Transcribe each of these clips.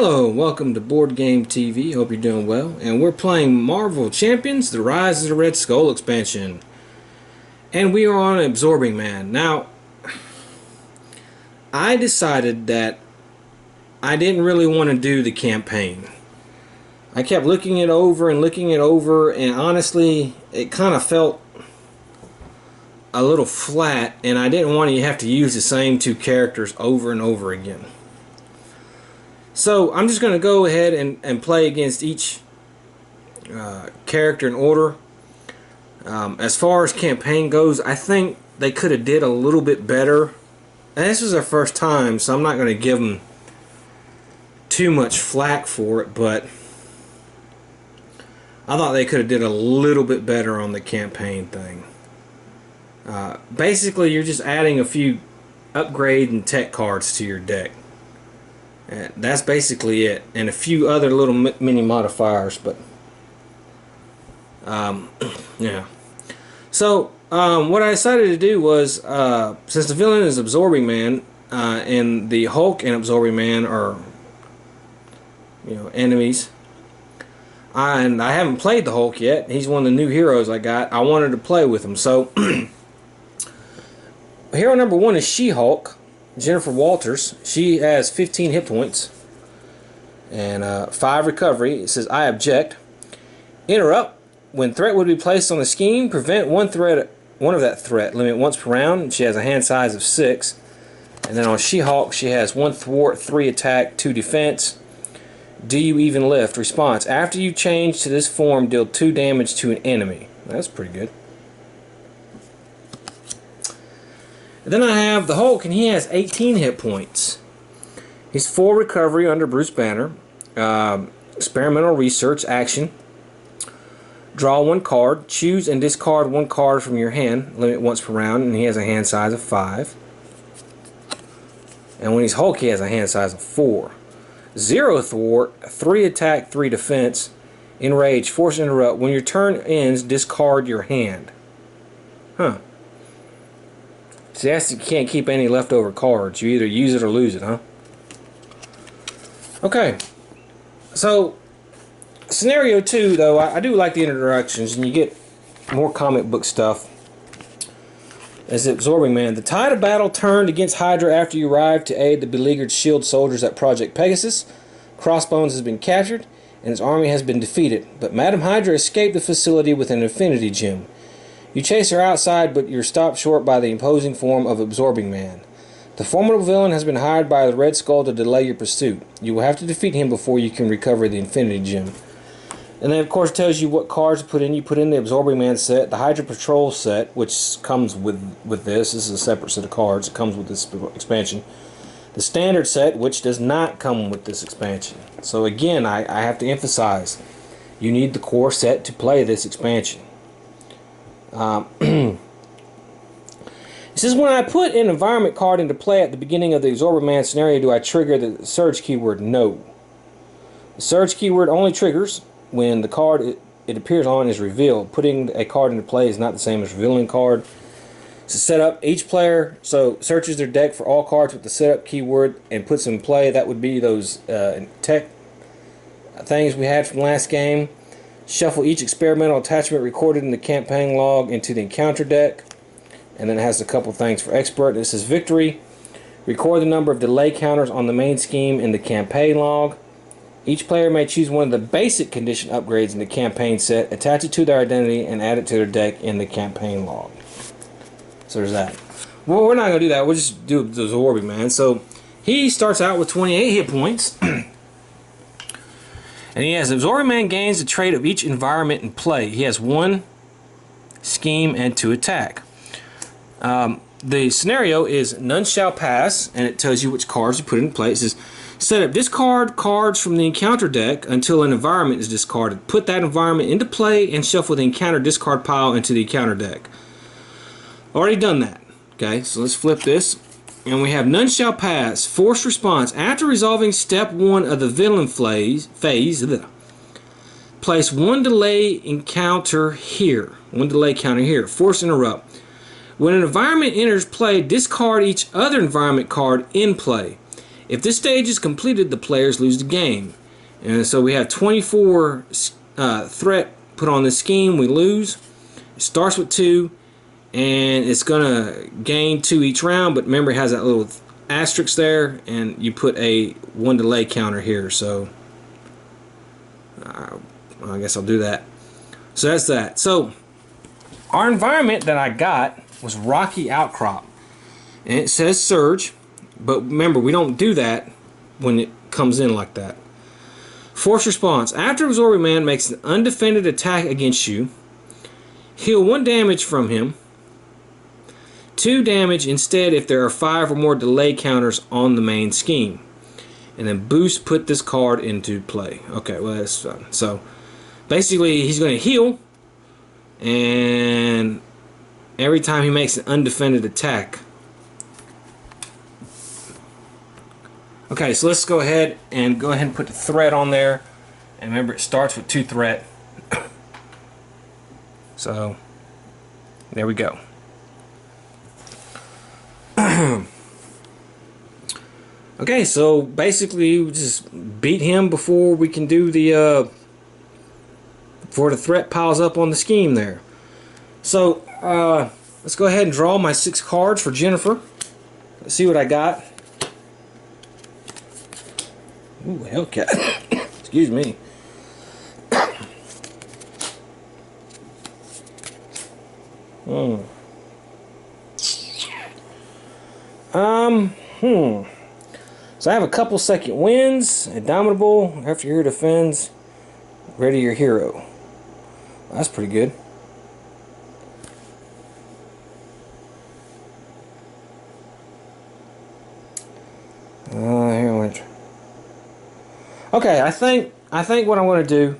Hello, welcome to Board Game TV. Hope you're doing well. And we're playing Marvel Champions: The Rise of the Red Skull expansion. And we are on Absorbing Man. Now, I decided that I didn't really want to do the campaign. I kept looking it over, and honestly, it kind of felt a little flat, and I didn't want to have to use the same two characters over and over again. So I'm just going to go ahead and play against each character in order. As far as campaign goes, I think they could have did a little bit better. And this was their first time, so I'm not going to give them too much flack for it, but I thought they could have did a little bit better on the campaign thing. Basically, you're just adding a few upgrade and tech cards to your deck. That's basically it, and a few other little mini modifiers, but yeah. So what I decided to do was, since the villain is Absorbing Man, and the Hulk and Absorbing Man are, enemies, and I haven't played the Hulk yet. He's one of the new heroes I got. I wanted to play with him. So hero number 1 is She-Hulk, Jennifer Walters. She has 15 hit points and 5 recovery. It says, I object. Interrupt. When threat would be placed on the scheme, prevent one of that threat. Limit once per round. She has a hand size of 6. And then on She-Hulk, she has 1 thwart, 3 attack, 2 defense. Do you even lift? Response. After you change to this form, deal 2 damage to an enemy. That's pretty good. And then I have the Hulk, and he has 18 hit points. He's 4 recovery under Bruce Banner. Experimental research action. Draw 1 card. Choose and discard 1 card from your hand. Limit once per round, and he has a hand size of 5. And when he's Hulk, he has a hand size of 4. 0 thwart, 3 attack, 3 defense. Enrage, force interrupt. When your turn ends, discard your hand. Huh. See, you can't keep any leftover cards. You either use it or lose it, huh? Okay. So, scenario 2, though, I do like the introductions, and you get more comic book stuff. As Absorbing Man. The tide of battle turned against Hydra after you arrived to aid the beleaguered shield soldiers at Project Pegasus. Crossbones has been captured, and his army has been defeated. But Madam Hydra escaped the facility with an Infinity Gem. You chase her outside, but you're stopped short by the imposing form of Absorbing Man. The formidable villain has been hired by the Red Skull to delay your pursuit. You will have to defeat him before you can recover the Infinity Gem. And then, of course, it tells you what cards to put in. You put in the Absorbing Man set, the Hydra Patrol set, which comes with this. This is a separate set of cards. It comes with this expansion. The Standard set, which does not come with this expansion. So, again, I have to emphasize, you need the core set to play this expansion. It says, when I put an environment card into play at the beginning of the Absorbing Man scenario, do I trigger the surge keyword? No. The surge keyword only triggers when the card it appears on is revealed. Putting a card into play is not the same as revealing a card. To set up, each player searches their deck for all cards with the setup keyword and puts them in play. That would be those tech things we had from last game. Shuffle each experimental attachment recorded in the campaign log into the encounter deck. And then it has a couple things for expert. This is victory. Record the number of delay counters on the main scheme in the campaign log. Each player may choose one of the basic condition upgrades in the campaign set, attach it to their identity, and add it to their deck in the campaign log. So there's that. Well, we're not going to do that. We'll just do the Absorbing Man. So he starts out with 28 hit points. And he has Absorbing Man gains the trait of each environment in play. He has 1 scheme and 2 attack. The scenario is none shall pass, and it tells you which cards to put in play. It says, set up discard cards from the encounter deck until an environment is discarded. Put that environment into play and shuffle the encounter discard pile into the encounter deck. Already done that. Okay, so let's flip this. And we have none shall pass. Forced response. After resolving step 1 of the villain phase, place 1 delay encounter here. 1 delay counter here. Force interrupt. When an environment enters play, discard each other environment card in play. If this stage is completed, the players lose the game. And so we have 24 threat put on this scheme. We lose. It starts with 2, and it's going to gain 2 each round, but remember it has that little asterisk there, and you put a 1 delay counter here. So I guess I'll do that. So that's that. So our environment that I got was Rocky Outcrop, and it says Surge, but remember we don't do that when it comes in like that. Force response: after Absorbing Man makes an undefended attack against you, heal 1 damage from him, 2 damage instead if there are 5 or more delay counters on the main scheme, and then boost put this card into play. Okay, well that's fun. So basically he's going to heal, and every time he makes an undefended attack. Okay, so let's go ahead and put the threat on there, and remember it starts with 2 threat. So there we go. Okay, so basically we just beat him before we can do the before the threat piles up on the scheme there. So let's go ahead and draw my 6 cards for Jennifer. Let's see what I got. Ooh, Hellcat. Excuse me. So I have a couple second wins. Indomitable. After your hero defends, ready your hero. That's pretty good. Here we go. Okay, I think what I'm going to do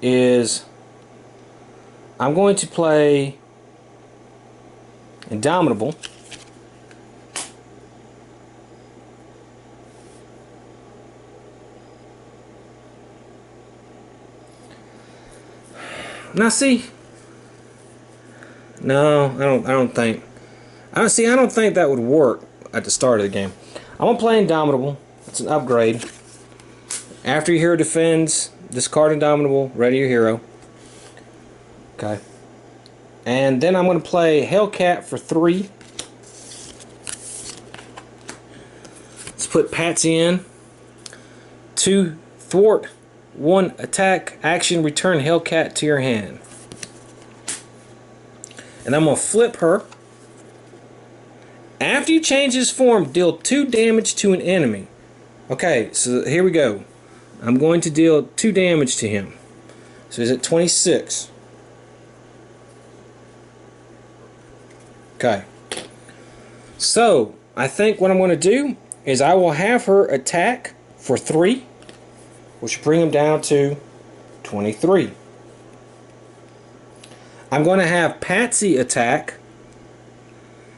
is I'm going to play Indomitable. Now see, no, I don't think that would work at the start of the game. I'm gonna play Indomitable. It's an upgrade. After your hero defends, discard Indomitable, ready your hero. Okay. And then I'm gonna play Hellcat for 3. Let's put Patsy in. 2 thwart, 1 attack, action, return Hellcat to your hand. And I'm going to flip her. After you change his form, deal 2 damage to an enemy. Okay, so here we go. I'm going to deal 2 damage to him. So he's at 26. Okay. So, I think what I'm going to do is I will have her attack for 3. Which will bring him down to 23. I'm going to have Patsy attack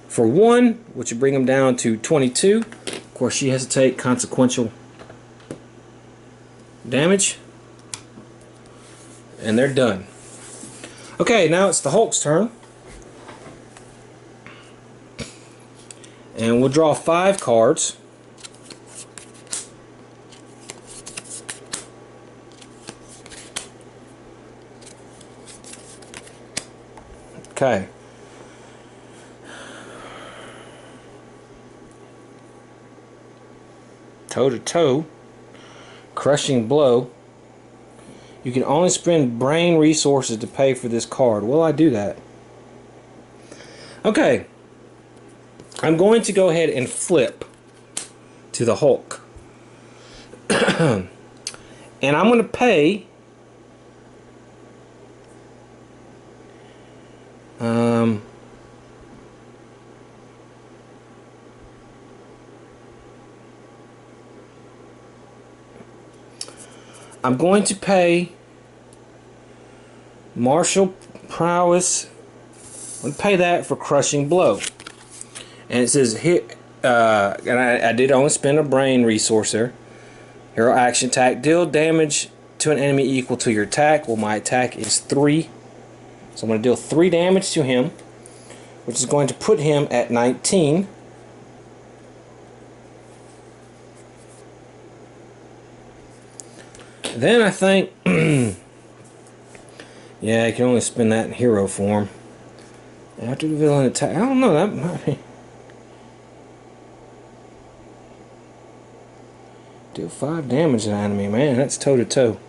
for 1, which will bring him down to 22. Of course, she has to take consequential damage. And they're done. Okay, now it's the Hulk's turn. And we'll draw 5 cards. Okay. Toe to toe. Crushing blow. You can only spend brain resources to pay for this card. Will I do that? Okay. I'm going to go ahead and flip to the Hulk. And I'm going to pay I'm going to pay Martial Prowess. I'm going to pay that for Crushing Blow. And it says hit, and I did only spend a brain resource there. Hero action attack. Deal damage to an enemy equal to your attack. Well, my attack is 3. So I'm going to deal 3 damage to him, which is going to put him at 19. Then I think, yeah, you can only spend that in hero form. After the villain attack, I don't know, that might be... Deal 5 damage to the enemy, man, that's toe to toe.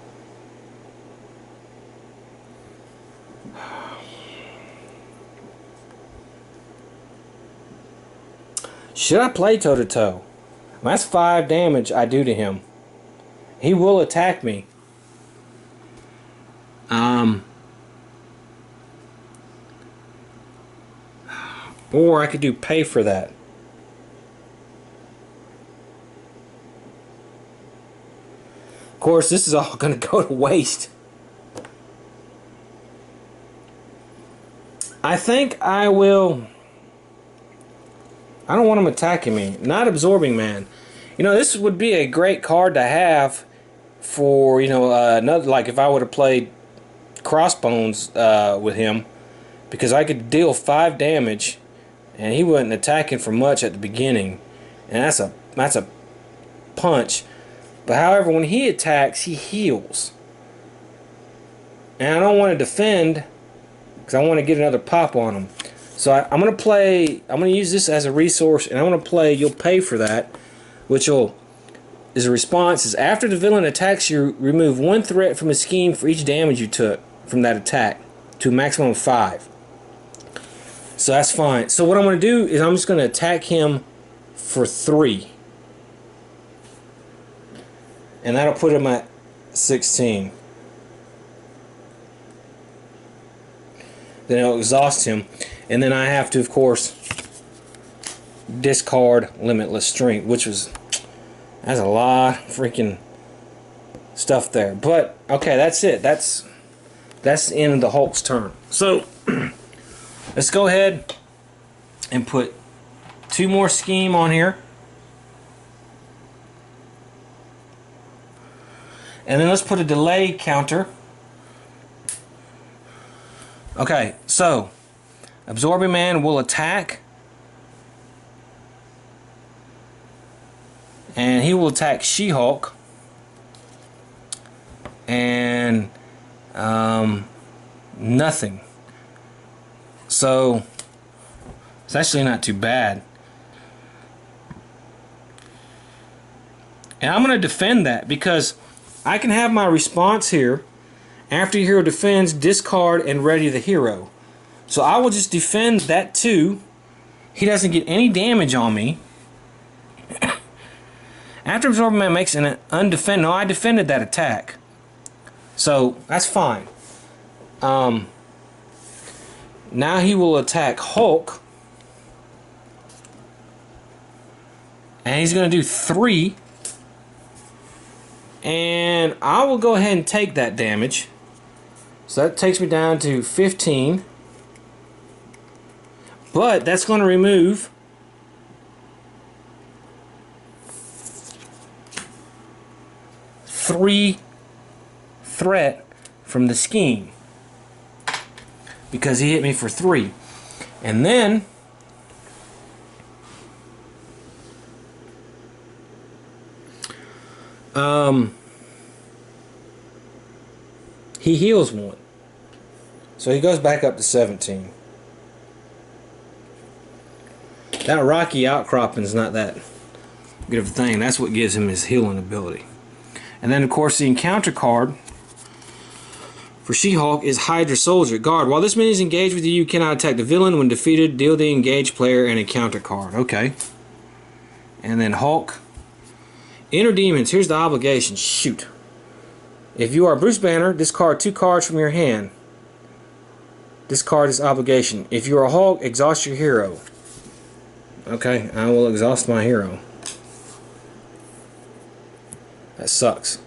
Should I play toe to toe? That's 5 damage I do to him. He will attack me. Or I could do pay for that. Of course, this is all going to go to waste. I think I will... I don't want him attacking me. Not Absorbing Man. You know, this would be a great card to have for, you know, another, like if I would have played Crossbones with him, because I could deal 5 damage and he wasn't attacking for much at the beginning, and that's a punch. But however, when he attacks, he heals, and I don't want to defend because I want to get another pop on him. So I'm going to use this as a resource, and I'm going to play You'll Pay for That, which is a response is after the villain attacks you, remove 1 threat from a scheme for each damage you took from that attack to a maximum of 5. So that's fine. So what I'm going to do is I'm just going to attack him for 3. And that'll put him at 16. Then it'll exhaust him. And then I have to, of course, discard Limitless Strength, which was... That's a lot of freaking stuff there. But, okay, that's it. That's the end of the Hulk's turn. So, let's go ahead and put 2 more scheme on here. And then let's put a delay counter. Okay, so Absorbing Man will attack. And he will attack She-Hulk. And nothing. So it's actually not too bad. And I'm going to defend that because I can have my response here. After your hero defends, discard and ready the hero. So I will just defend that too. He doesn't get any damage on me. After Absorbing Man makes an undefended... No, I defended that attack. So that's fine. Now he will attack Hulk. And he's going to do 3. And I will go ahead and take that damage. So that takes me down to 15. But that's going to remove 3 threat from the scheme. Because he hit me for 3. And then he heals 1. So he goes back up to 17. That rocky outcropping is not that good of a thing. That's what gives him his healing ability. And then, of course, the encounter card for She-Hulk is Hydra Soldier. Guard. While this minion is engaged with you, you cannot attack the villain. When defeated, deal the engaged player an encounter card. Okay. And then Hulk. Inner Demons. Here's the obligation. Shoot. If you are Bruce Banner, discard 2 cards from your hand. Discard this obligation. If you are Hulk, exhaust your hero. Okay, I will exhaust my hero. That sucks.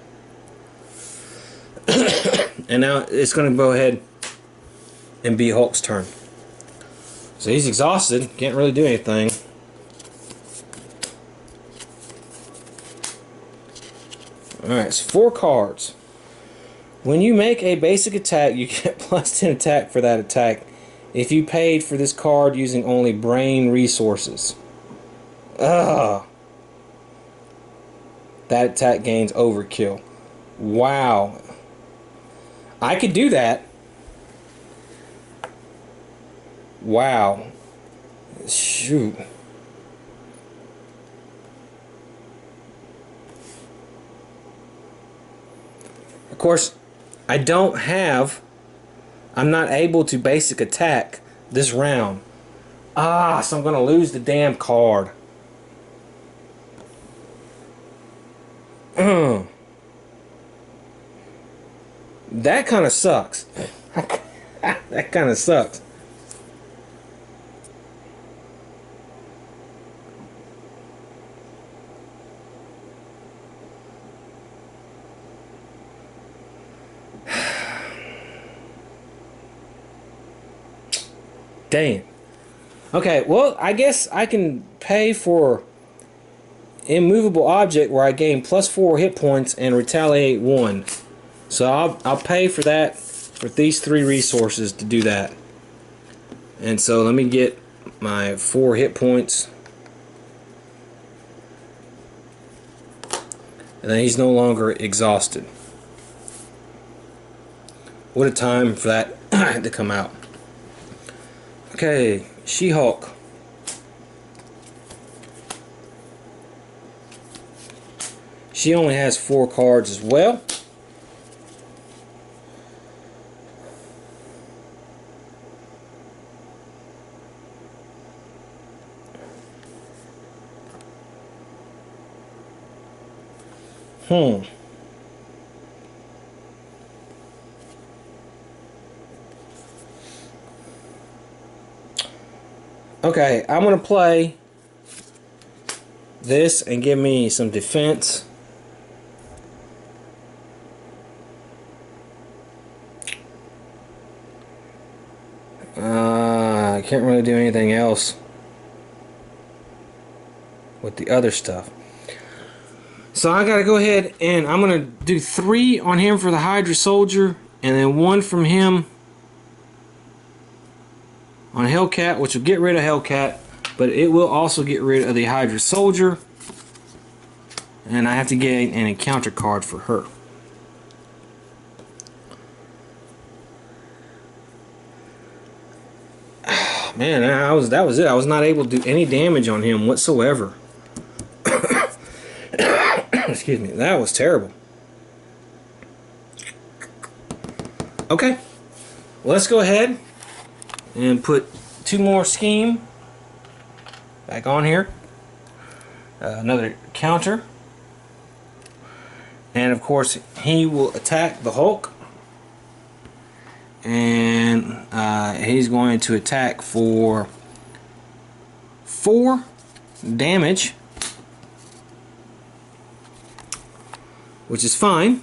And now it's going to go ahead and be Hulk's turn. So he's exhausted, can't really do anything. Alright, so 4 cards. When you make a basic attack, you get plus 10 attack for that attack if you paid for this card using only brain resources. Ugh. That attack gains overkill. Wow. I could do that. Wow. Shoot. Of course, I'm not able to basic attack this round. Ah, so I'm going to lose the damn card. That kind of sucks. That kind of sucks. Dang. Okay, well, I guess I can pay for immovable object where I gain +4 hit points and retaliate 1. So I'll pay for that, for these 3 resources to do that. And so let me get my 4 hit points. And then he's no longer exhausted. What a time for that to come out. Okay, She-Hulk. She only has 4 cards as well. Okay, I'm going to play this and give me some defense. I can't really do anything else with the other stuff. So I gotta go ahead and I'm gonna do 3 on him for the Hydra Soldier, and then 1 from him on Hellcat, which will get rid of Hellcat, but it will also get rid of the Hydra Soldier, and I have to get an encounter card for her. Man, that was it. I was not able to do any damage on him whatsoever. Excuse me. That was terrible. Okay. Let's go ahead and put 2 more scheme back on here. Another counter. And of course, he will attack the Hulk. And he's going to attack for 4 damage, which is fine.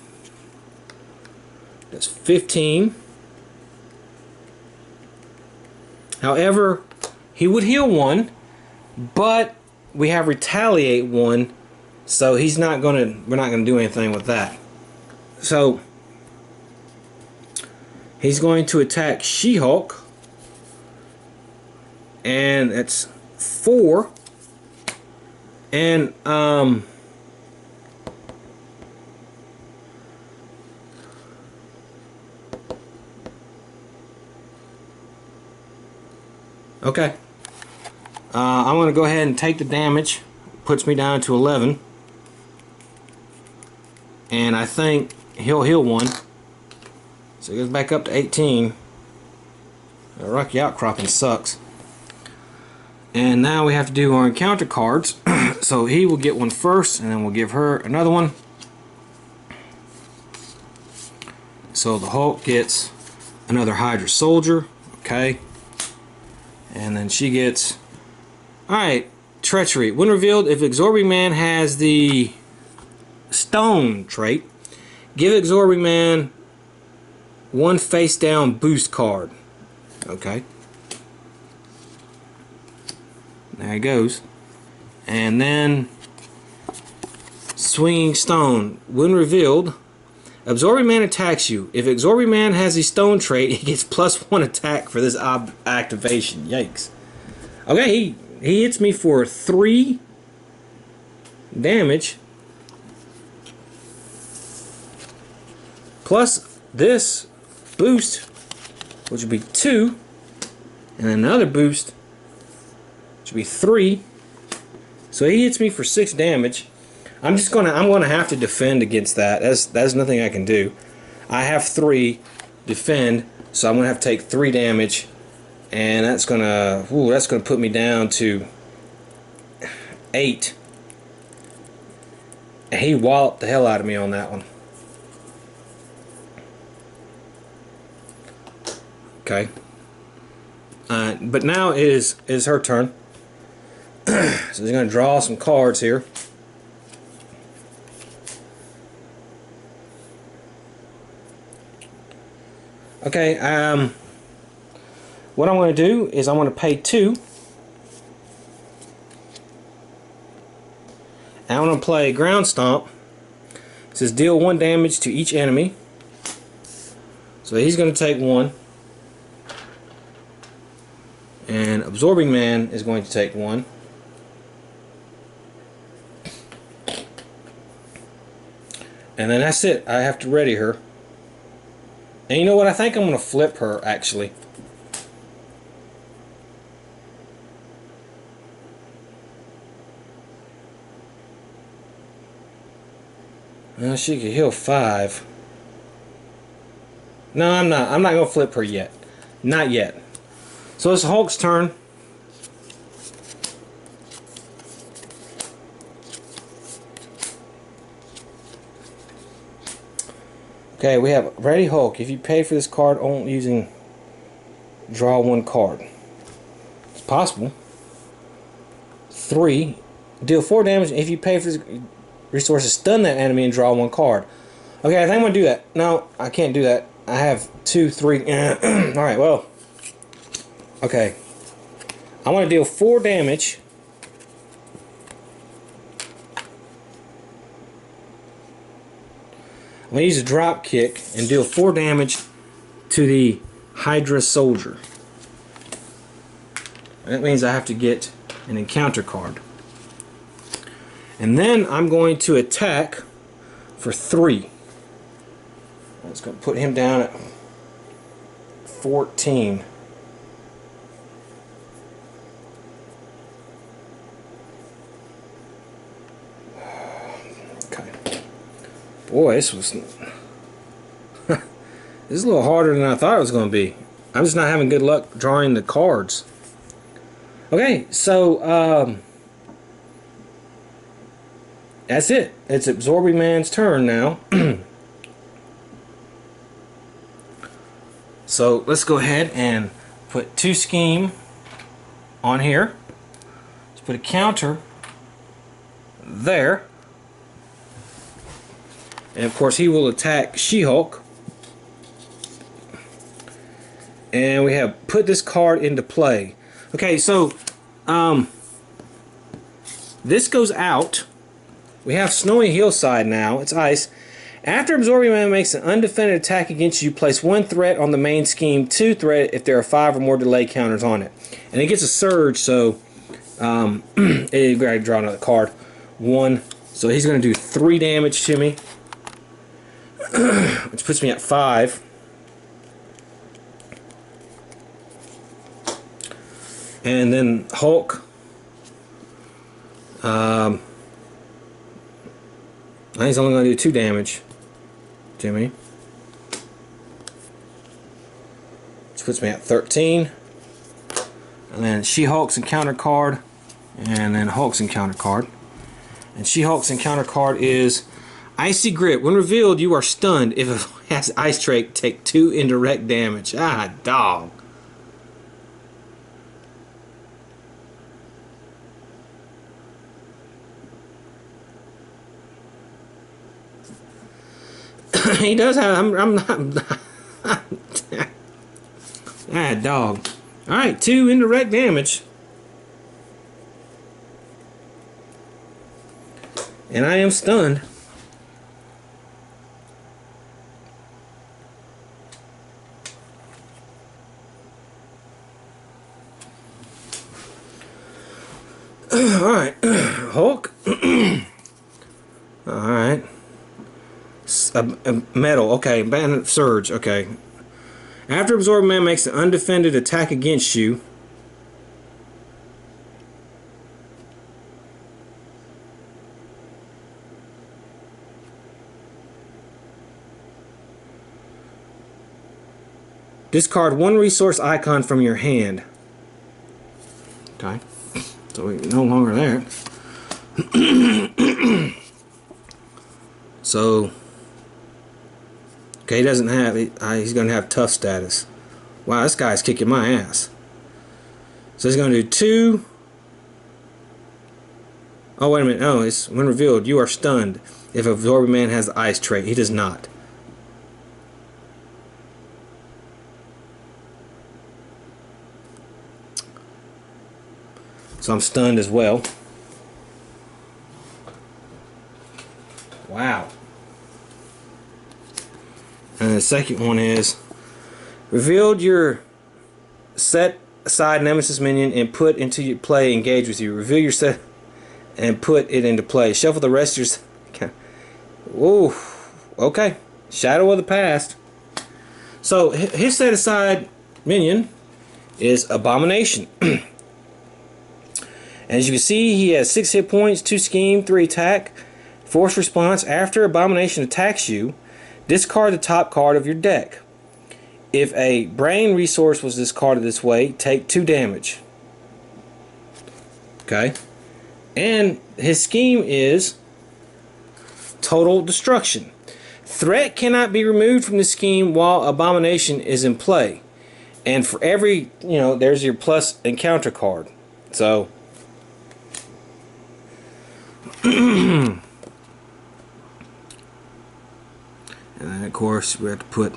That's 15. However, he would heal 1, but we have retaliate 1, so we're not gonna do anything with that. So he's going to attack She-Hulk, and it's 4. And okay. I'm going to go ahead and take the damage. Puts me down to 11. And I think he'll heal 1. So it goes back up to 18. Rocky Outcropping sucks. And now we have to do our encounter cards. So he will get 1 first, and then we'll give her another one. So the Hulk gets another Hydra Soldier. Okay. And then she gets... Alright, Treachery. When revealed, if Absorbing Man has the Stone trait, give Absorbing Man 1 face down boost card. Okay. There he goes. And then Swinging Stone. When revealed, Absorbing Man attacks you. If Absorbing Man has the Stone trait, he gets +1 attack for this activation. Yikes. Okay, he hits me for 3 damage. plus this boost, which would be 2, and another boost, which would be 3. So he hits me for 6 damage. I'm gonna have to defend against that. That's nothing I can do. I have 3 defend, so I'm gonna have to take 3 damage, and that's gonna put me down to 8. And he walloped the hell out of me on that one. Okay. But now is her turn. So he's going to draw some cards here. Okay. What I'm going to do is I'm going to pay 2. And I'm going to play Ground Stomp. It says deal 1 damage to each enemy. So he's going to take 1. And Absorbing Man is going to take 1. And then that's it. I have to ready her. And you know what? I think I'm going to flip her, actually. Well, she could heal 5. No, I'm not. I'm not going to flip her yet. Not yet. So it's Hulk's turn. Okay, we have Ready Hulk. If you pay for this card only using draw 1 card. It's possible. 3. Deal 4 damage if you pay for this resources, stun that enemy and draw 1 card. Okay, I think I'm going to do that. No, I can't do that. I have 2, 3. Alright, well. Okay. I want to deal 4 damage. I'm going to use a drop kick and deal 4 damage to the Hydra Soldier. That means I have to get an encounter card. And then I'm going to attack for 3. That's going to put him down at 14. Boy, this was this is a little harder than I thought it was going to be. I'm just not having good luck drawing the cards. Okay, so that's it. It's Absorbing Man's turn now. So let's go ahead and put 2 scheme on here. Let's put a counter there. And of course he will attack She-Hulk. And we have put this card into play. Okay, so this goes out. We have Snowy Hillside now. It's ice. After Absorbing Man makes an undefended attack against you, place 1 threat on the main scheme, 2 threat if there are 5 or more delay counters on it. And it gets a surge, so it gotta draw another card. 1. So he's gonna do 3 damage to me. Which puts me at 5. And then Hulk. I think he's only going to do 2 damage to me. Which puts me at 13. And then She-Hulk's encounter card. And then Hulk's encounter card. And She-Hulk's encounter card is Icy Grip. When revealed, you are stunned. If it has Ice Trait, take 2 indirect damage. Ah, dog. He does have. I'm not. Ah, dog. Alright, 2 indirect damage. And I am stunned. Alright, Hulk. Alright. a metal. Okay, Bandit Surge. Okay. After Absorbing Man makes an undefended attack against you, discard one resource icon from your hand. Okay. So we're no longer there. So, okay, he doesn't have it. He's going to have tough status. Wow, this guy's kicking my ass. So he's going to do 2. Oh, wait a minute. Oh, it's when revealed, you are stunned if Absorbing Man has the ice trait. He does not. So I'm stunned as well. Wow. And the second one is revealed your set aside nemesis minion and put into your play engage with you. Reveal your set and put it into play. Shuffle the rest of your... Ooh. Okay. Shadow of the Past. So his set aside minion is Abomination. As you can see, he has 6 hit points, 2 scheme, 3 attack, force response. After Abomination attacks you, discard the top card of your deck. If a brain resource was discarded this way, take 2 damage. Okay. And his scheme is Total Destruction. Threat cannot be removed from the scheme while Abomination is in play. And for every, there's your plus encounter card. So... and then of course we have to put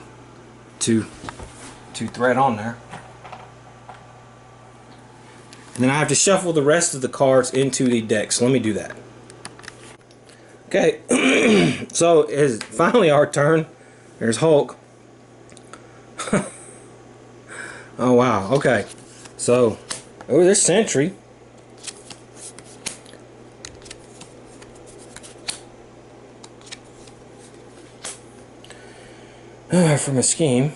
two threat on there, and then I have to shuffle the rest of the cards into the deck. So let me do that. Okay. So it's finally our turn. There's Hulk. Oh wow. Okay, so there's Sentry. From a scheme,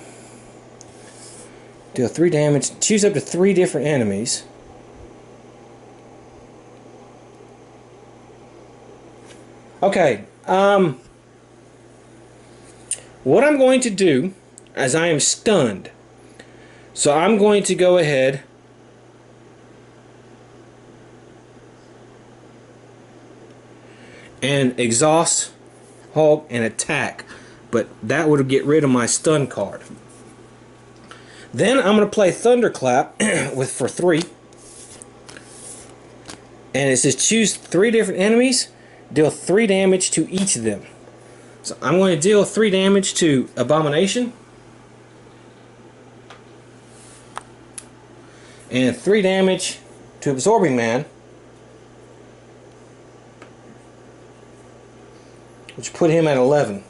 deal 3 damage, choose up to 3 different enemies. Okay, what I'm going to do is I am stunned, so I'm going to go ahead and exhaust Hulk and attack. But that would get rid of my stun card. Then I'm going to play Thunderclap for 3. And it says choose 3 different enemies, deal 3 damage to each of them. So I'm going to deal 3 damage to Abomination, and 3 damage to Absorbing Man, which put him at 11.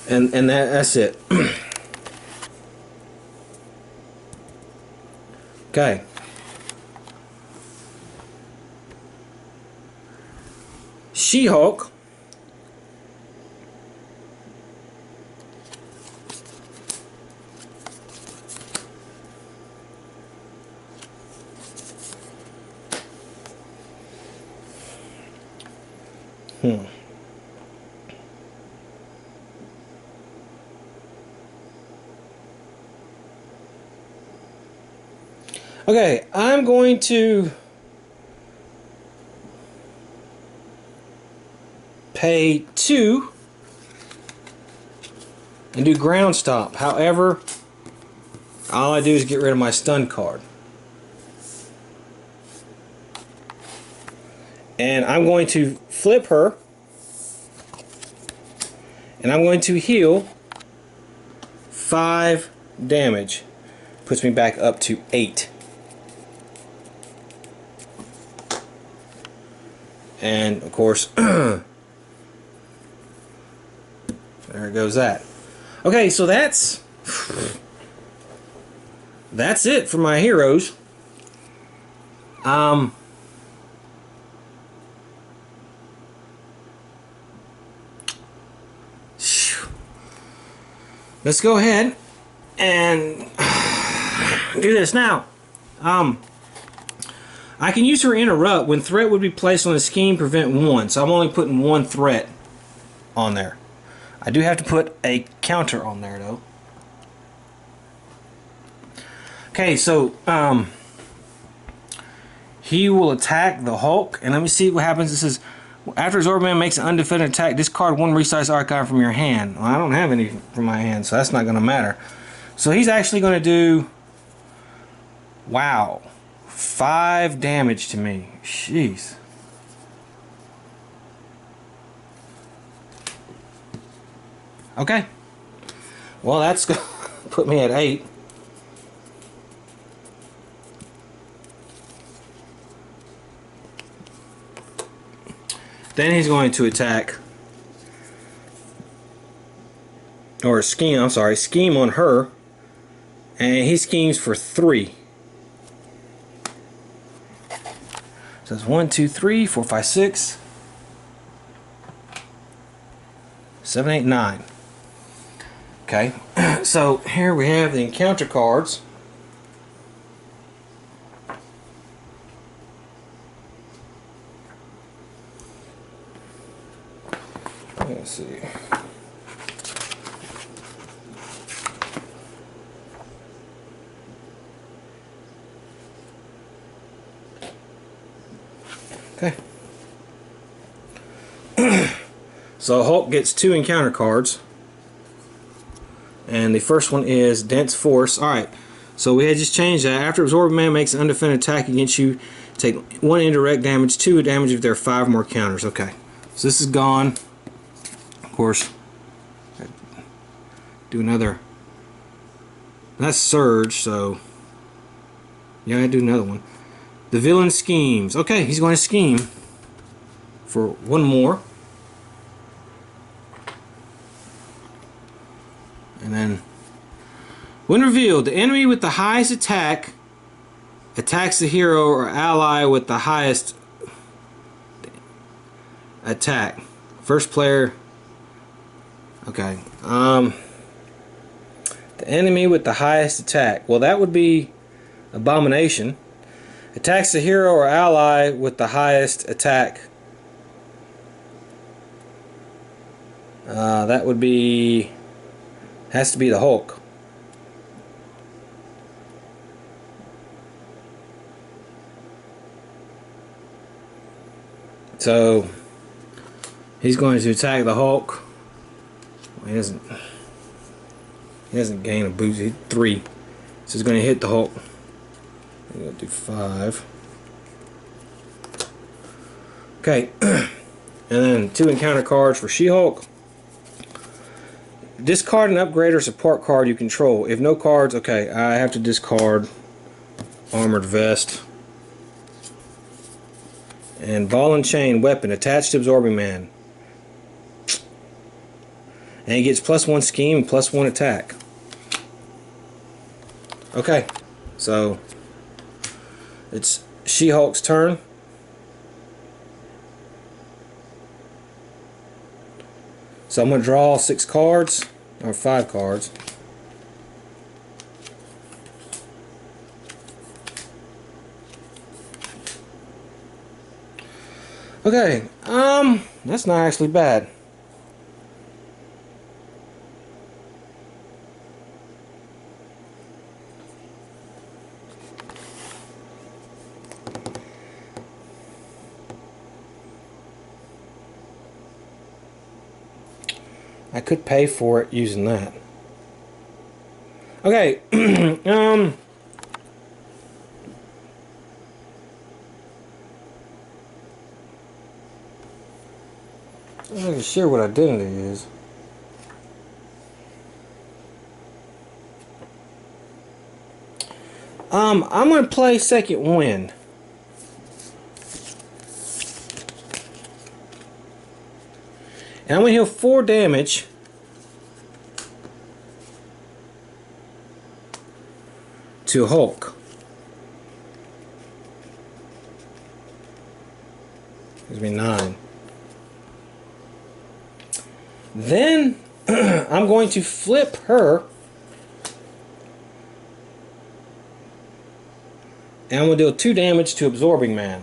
And that's it. Okay. She-Hulk. Okay, I'm going to pay 2 and do Ground Stomp. However, all I do is get rid of my stun card. And I'm going to flip her, and I'm going to heal 5 damage. Puts me back up to 8. And of course, there goes that. Okay, so that's that's it for my heroes. Let's go ahead and do this now. I can use her interrupt when threat would be placed on a scheme, prevent one. So I'm only putting one threat on there. I do have to put a counter on there though. Okay, so he will attack the Hulk, and let me see what happens. This is after his Orbiman makes an undefended attack, discard one resized icon from your hand. Well, I don't have any from my hand, so that's not going to matter. So he's actually going to do, wow, 5 damage to me. Jeez. Okay. Well, that's going to put me at 8. Then he's going to attack, or scheme, I'm sorry, scheme on her, and he schemes for 3. So that's 1, 2, 3, 4, 5, 6, 7, 8, 9. Okay, so here we have the encounter cards. Let's see. Okay. So Hulk gets 2 encounter cards. And the first one is Dense Force. Alright. So we had just changed that. After Absorbing Man makes an undefended attack against you, take 1 indirect damage, 2 damage if there are 5 more counters. Okay. So this is gone. Of course, do another. That's Surge, so yeah, I do another one. The Villain schemes. Okay, he's going to scheme for 1 more, and then when revealed, the enemy with the highest attack attacks the hero or ally with the highest attack. First player. Okay. The enemy with the highest attack. Well, that would be Abomination. Attacks the hero or ally with the highest attack. That would be. Has to be the Hulk. So he's going to attack the Hulk. He doesn't gain a boost. He's 3. So he's going to hit the Hulk. He's going to do 5. Okay. And then 2 encounter cards for She-Hulk. Discard an upgrade or support card you control. If no cards, okay, I have to discard Armored Vest. And Ball and Chain weapon attached to Absorbing Man. And he gets +1 scheme and +1 attack. Okay, so it's She-Hulk's turn. So I'm going to draw 6 cards, or 5 cards. Okay, that's not actually bad. I could pay for it using that. Okay, I'm not even sure what identity is. I'm going to play Second Wind. And I'm going to heal 4 damage to to Hulk. Gives me 9. Then I'm going to flip her, and I'm going to deal 2 damage to Absorbing Man.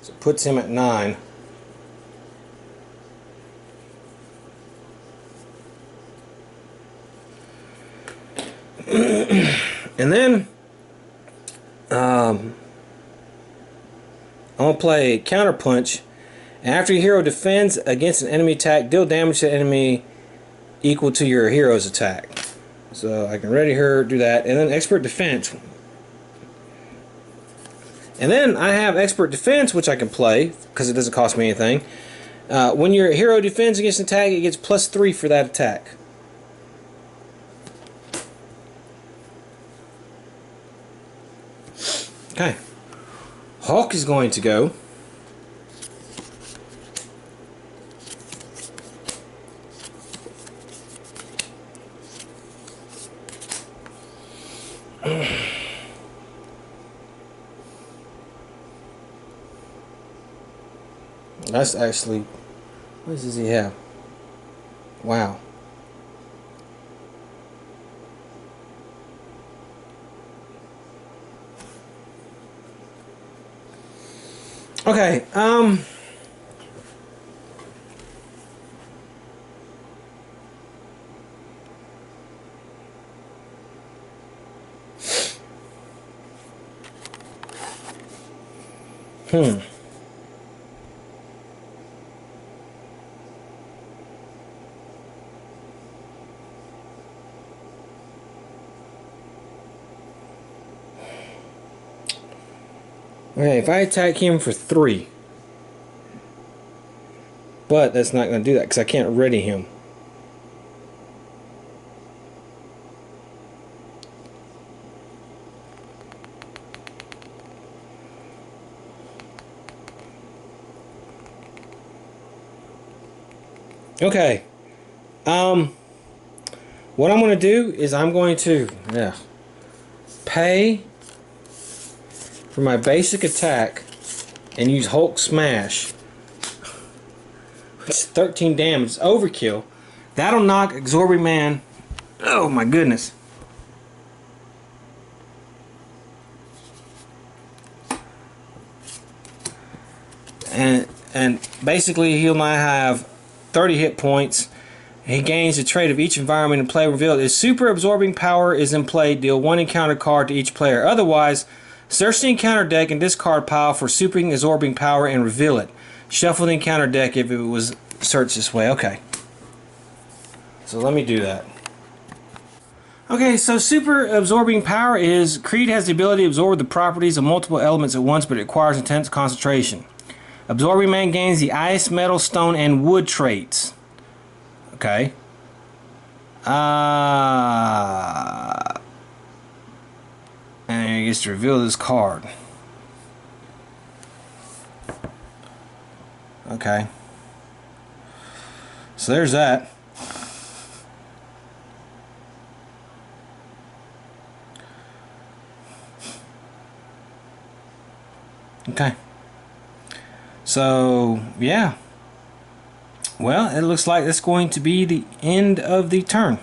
So it puts him at 9. And then I'm going to play Counter Punch. After your hero defends against an enemy attack, deal damage to the enemy equal to your hero's attack. So I can ready her, do that, and then Expert Defense. And then I have Expert Defense, which I can play because it doesn't cost me anything. When your hero defends against an attack, it gets +3 for that attack. Okay. Hulk is going to go. That's actually, what does he have? Wow. Okay, Okay, if I attack him for 3, but that's not going to do that because I can't ready him. Okay, what I'm going to do is I'm going to pay for my basic attack and use Hulk Smash, which is 13 damage. It's overkill. That'll knock Absorbing Man. Oh my goodness. And basically he'll now have 30 hit points. He gains the trait of each environment in play revealed. His super absorbing power is in play. Deal 1 encounter card to each player. Otherwise, search the encounter deck and discard pile for super absorbing power and reveal it. Shuffle the encounter deck if it was searched this way. Okay. So let me do that. Okay, so super absorbing power is Creed has the ability to absorb the properties of multiple elements at once, but it requires intense concentration. Absorbing Man gains the ice, metal, stone, and wood traits. Okay. And he gets to reveal this card. Okay. So there's that. Okay. So, yeah. Well, it looks like that's going to be the end of the turn.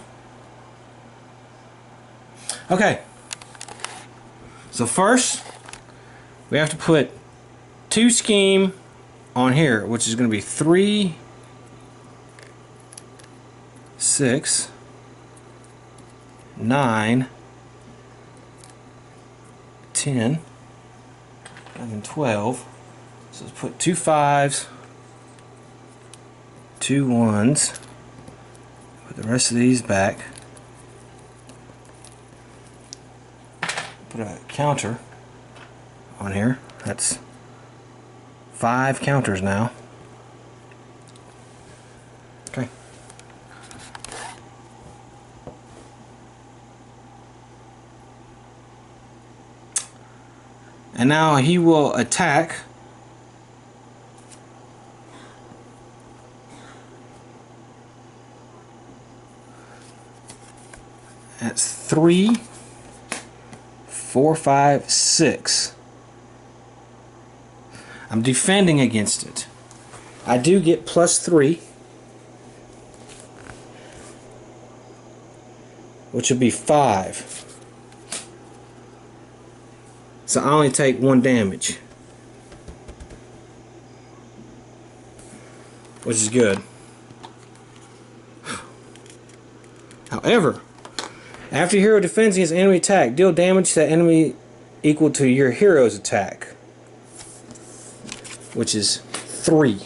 Okay. So first, we have to put 2 scheme on here, which is going to be 3, 6, 9, 10, 11, 12. So let's put 2 5s, 2 1s, put the rest of these back, put a counter on here. That's 5 counters now. Okay. And now he will attack. That's 3, 4, 5, 6. I'm defending against it. I do get +3, which would be 5. So I only take 1 damage, which is good. However, after your hero defends against enemy attack, deal damage to that enemy equal to your hero's attack, which is 3.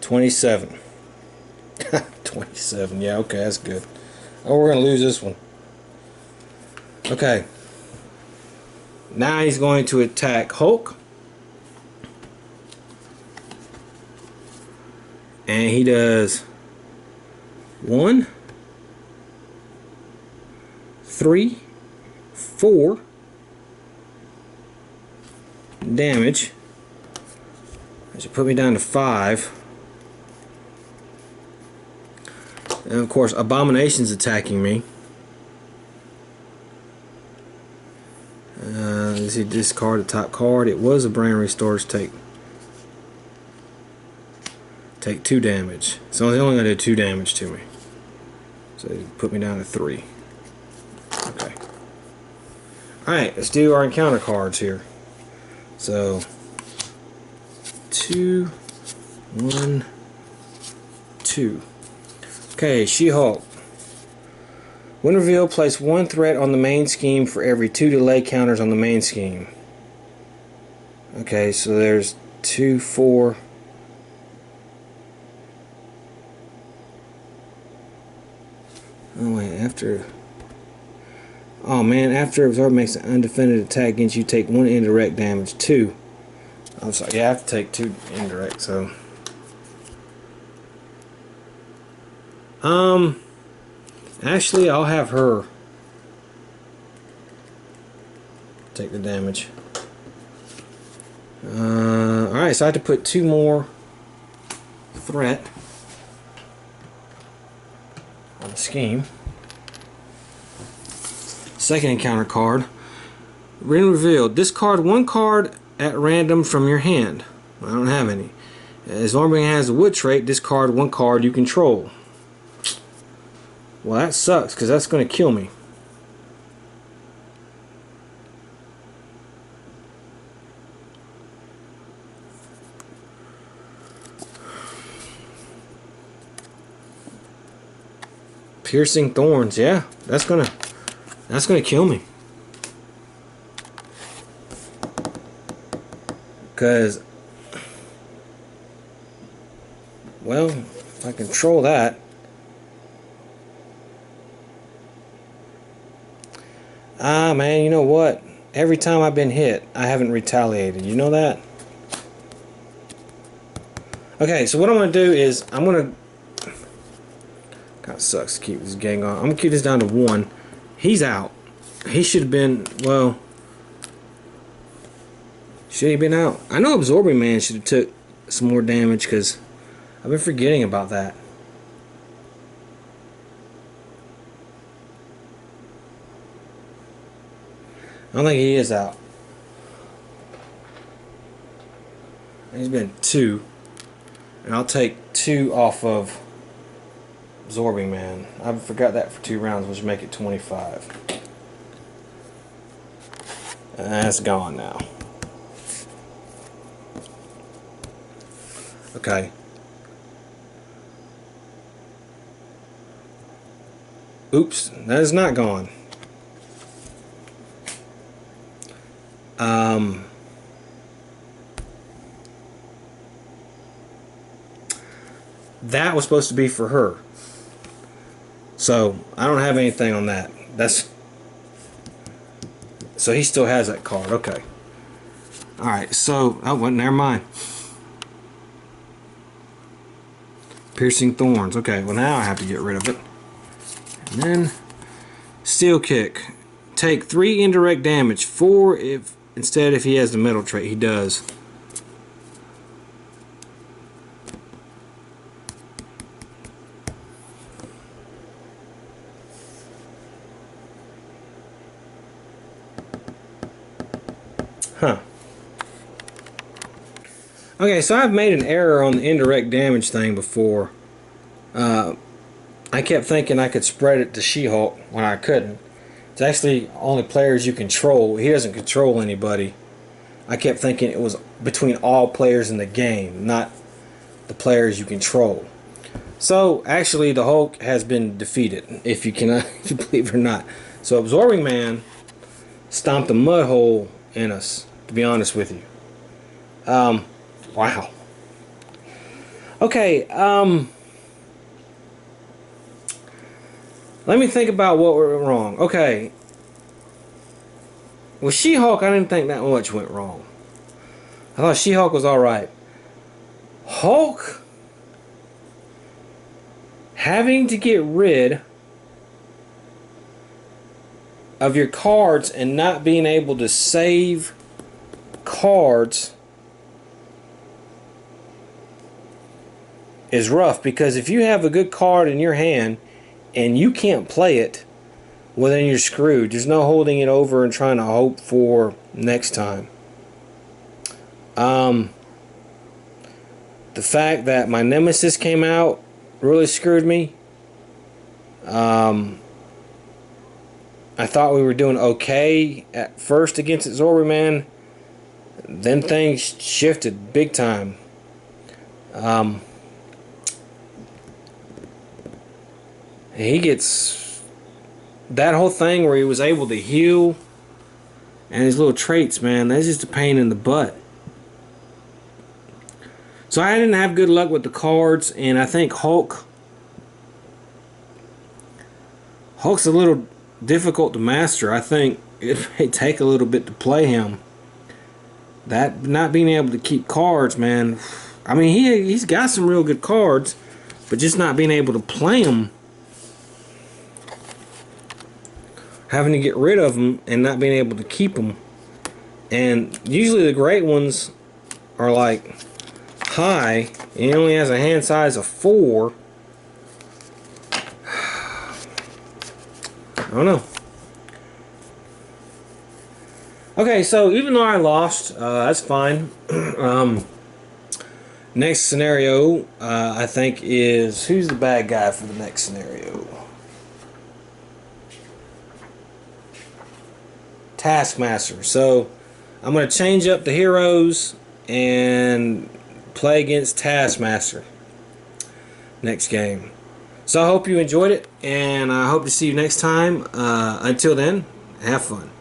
27. 27, yeah, okay, that's good. Oh, we're going to lose this one. Okay. Now he's going to attack Hulk. And he does 1, 3, 4 damage. That should put me down to 5. And of course, Abomination's attacking me. Does he discard the top card? It was a brain restores. Take 2 damage. So he's only going to do 2 damage to me. So he put me down to 3. Okay. Alright, let's do our encounter cards here. So 2, 1, 2. Okay, She-Hulk. When revealed, place 1 threat on the main scheme for every 2 delay counters on the main scheme. Okay, so there's 2, 4. Oh wait, after... Oh man, after Absorb makes an undefended attack against you, take 1 indirect damage. 2. I'm sorry, yeah, I have to take 2 indirect, so... Actually, I'll have her take the damage. Alright, so I have to put 2 more threat on the scheme. Second encounter card. When revealed, discard 1 card at random from your hand. I don't have any. As Zorban has a wood trait, discard 1 card you control. Well, that sucks, because that's going to kill me. Piercing Thorns, yeah, that's gonna kill me. Because, well, if I control that, man, you know what? Every time I've been hit, I haven't retaliated. You know that? Okay, so what I'm going to do is, I'm going to... God, sucks to keep this gang on. I'm going to keep this down to 1. He's out. He should have been, well... Should he have been out? I know Absorbing Man should have took some more damage, because I've been forgetting about that. I don't think he is out. He's been 2. And I'll take 2 off of Absorbing Man. I forgot that for 2 rounds, which make it 25. And that's gone now. Okay. Oops, that is not gone. That was supposed to be for her. So, I don't have anything on that. So he still has that card. Okay. Alright, so... Oh, well, never mind. Piercing Thorns. Okay, well now I have to get rid of it. And then... Steel Kick. Take 3 indirect damage. 4 if he has the metal trait. He does. Huh. Okay, so I've made an error on the indirect damage thing before. I kept thinking I could spread it to She-Hulk when I couldn't. It's actually only players you control. He doesn't control anybody. I kept thinking it was between all players in the game, not the players you control. So, actually, the Hulk has been defeated, if you cannot if you believe it or not. So, Absorbing Man stomped a mud hole in us, to be honest with you. Wow. Okay, let me think about what went wrong. Okay. With She-Hulk, I didn't think that much went wrong. I thought She-Hulk was alright. Hulk having to get rid of your cards and not being able to save cards is rough, because if you have a good card in your hand and you can't play it, well, then you're screwed. There's no holding it over and trying to hope for next time. The fact that my Nemesis came out really screwed me. I thought we were doing okay at first against Absorbing Man. Then things shifted big time. He gets that whole thing where he was able to heal and his little traits, man, that's just a pain in the butt. So I didn't have good luck with the cards, and I think Hulk's a little difficult to master. I think it may take a little bit to play him. That not being able to keep cards, man. I mean, he's got some real good cards, but just not being able to play them, having to get rid of them and not being able to keep them. And usually the great ones are like high, and he only has a hand size of 4. I don't know. Okay, so even though I lost, that's fine. Next scenario, I think, is who's the bad guy for the next scenario? Taskmaster. So I'm going to change up the heroes and play against Taskmaster next game. So I hope you enjoyed it, and I hope to see you next time. Until then, have fun.